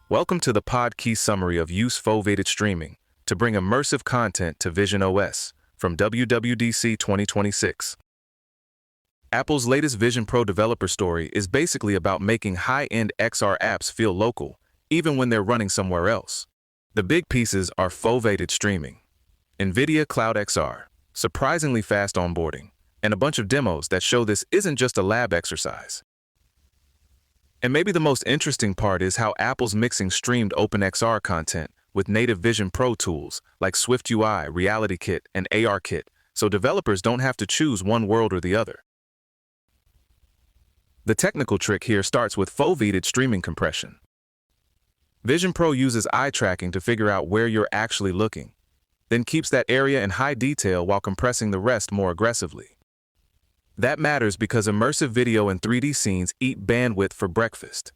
Welcome to the pod key summary of use foveated streaming to bring immersive content to visionOS from WWDC 2026. Apple's latest Vision Pro developer story is basically about making high-end XR apps feel local, even when they're running somewhere else. The big pieces are foveated streaming, NVIDIA CloudXR, surprisingly fast onboarding, and a bunch of demos that show this isn't just a lab exercise. And maybe the most interesting part is how Apple's mixing streamed OpenXR content with native Vision Pro tools like SwiftUI, RealityKit, and ARKit, so developers don't have to choose one world or the other. The technical trick here starts with foveated streaming compression. Vision Pro uses eye tracking to figure out where you're actually looking, then keeps that area in high detail while compressing the rest more aggressively. That matters because immersive video and 3D scenes eat bandwidth for breakfast,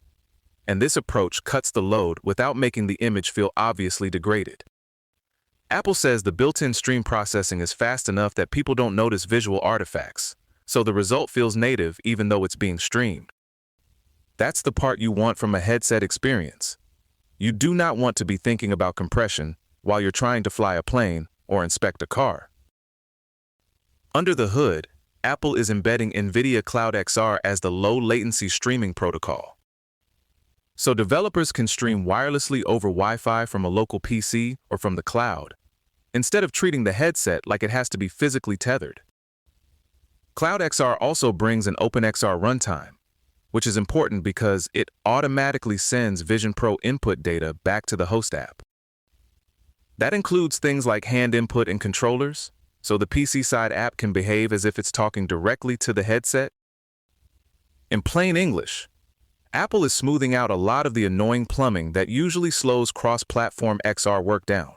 and this approach cuts the load without making the image feel obviously degraded. Apple says the built-in stream processing is fast enough that people don't notice visual artifacts, so the result feels native even though it's being streamed. That's the part you want from a headset experience. You do not want to be thinking about compression while you're trying to fly a plane or inspect a car. Under the hood, Apple is embedding NVIDIA CloudXR as the low-latency streaming protocol. So developers can stream wirelessly over Wi-Fi from a local PC or from the cloud, instead of treating the headset like it has to be physically tethered. CloudXR also brings an OpenXR runtime, which is important because it automatically sends Vision Pro input data back to the host app. That includes things like hand input and controllers, so the PC-side app can behave as if it's talking directly to the headset. In plain English, Apple is smoothing out a lot of the annoying plumbing that usually slows cross-platform XR work down.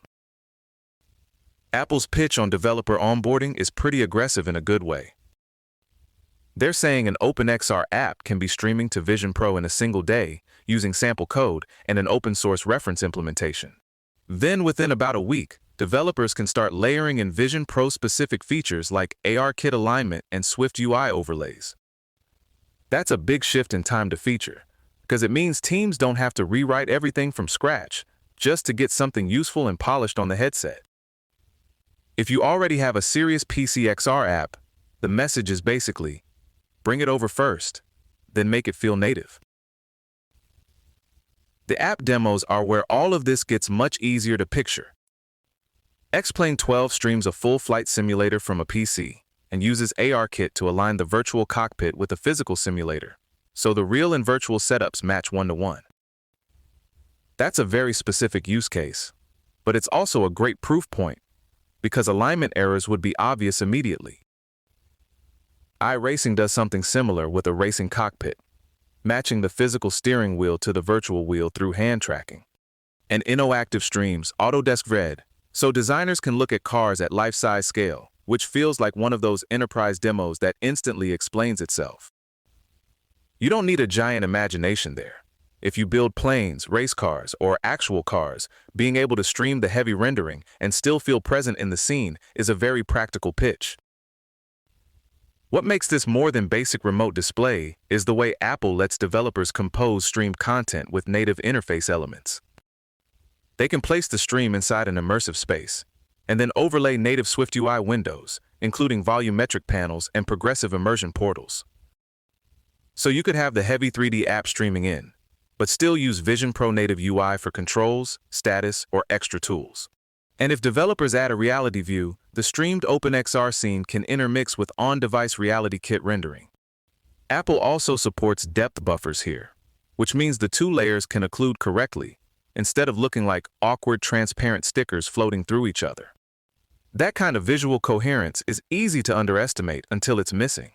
Apple's pitch on developer onboarding is pretty aggressive in a good way. They're saying an OpenXR app can be streaming to Vision Pro in a single day using sample code and an open-source reference implementation. Then within about a week, developers can start layering in Vision Pro-specific features like ARKit alignment and SwiftUI overlays. That's a big shift in time to feature, because it means teams don't have to rewrite everything from scratch just to get something useful and polished on the headset. If you already have a serious PC XR app, the message is basically, bring it over first, then make it feel native. The app demos are where all of this gets much easier to picture. X-Plane 12 streams a full flight simulator from a PC and uses ARKit to align the virtual cockpit with a physical simulator, so the real and virtual setups match one-to-one. That's a very specific use case, but it's also a great proof point, because alignment errors would be obvious immediately. iRacing does something similar with a racing cockpit, matching the physical steering wheel to the virtual wheel through hand tracking. And InnoActive streams Autodesk Red, so designers can look at cars at life-size scale, which feels like one of those enterprise demos that instantly explains itself. You don't need a giant imagination there. If you build planes, race cars, or actual cars, being able to stream the heavy rendering and still feel present in the scene is a very practical pitch. What makes this more than basic remote display is the way Apple lets developers compose streamed content with native interface elements. They can place the stream inside an immersive space, and then overlay native SwiftUI windows, including volumetric panels and progressive immersion portals. So you could have the heavy 3D app streaming in, but still use Vision Pro native UI for controls, status, or extra tools. And if developers add a reality view, the streamed OpenXR scene can intermix with on-device RealityKit rendering. Apple also supports depth buffers here, which means the two layers can occlude correctly, instead of looking like awkward transparent stickers floating through each other. That kind of visual coherence is easy to underestimate until it's missing.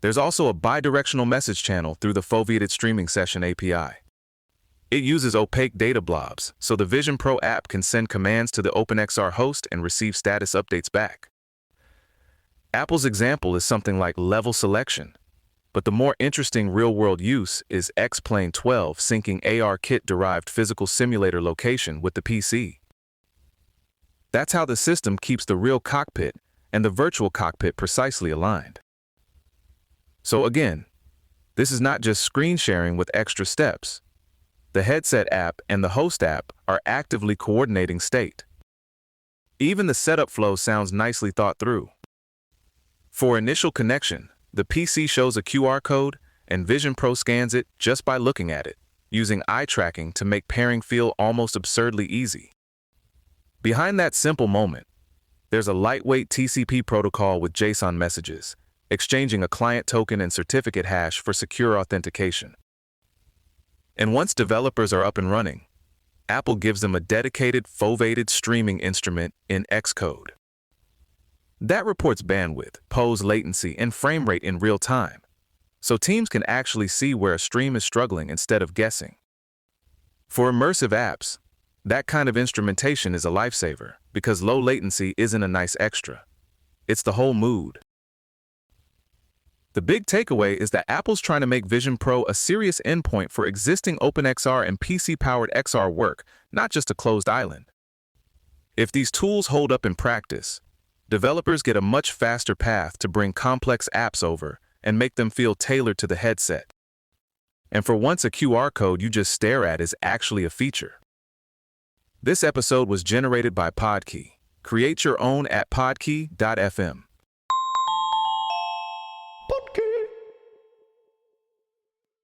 There's also a bidirectional message channel through the foveated streaming session API. It uses opaque data blobs, so the Vision Pro app can send commands to the OpenXR host and receive status updates back. Apple's example is something like level selection, but the more interesting real-world use is X-Plane 12 syncing ARKit-derived physical simulator location with the PC. That's how the system keeps the real cockpit and the virtual cockpit precisely aligned. So again, this is not just screen sharing with extra steps. The headset app and the host app are actively coordinating state. Even the setup flow sounds nicely thought through. For initial connection, the PC shows a QR code and Vision Pro scans it just by looking at it, using eye tracking to make pairing feel almost absurdly easy. Behind that simple moment, there's a lightweight TCP protocol with JSON messages, exchanging a client token and certificate hash for secure authentication. And once developers are up and running, Apple gives them a dedicated foveated streaming instrument in Xcode. That reports bandwidth, pose latency, and frame rate in real time, so teams can actually see where a stream is struggling instead of guessing. For immersive apps, that kind of instrumentation is a lifesaver because low latency isn't a nice extra. It's the whole mood. The big takeaway is that Apple's trying to make Vision Pro a serious endpoint for existing OpenXR and PC-powered XR work, not just a closed island. If these tools hold up in practice, developers get a much faster path to bring complex apps over and make them feel tailored to the headset. And for once, a QR code you just stare at is actually a feature. This episode was generated by Podkey. Create your own at podkey.fm.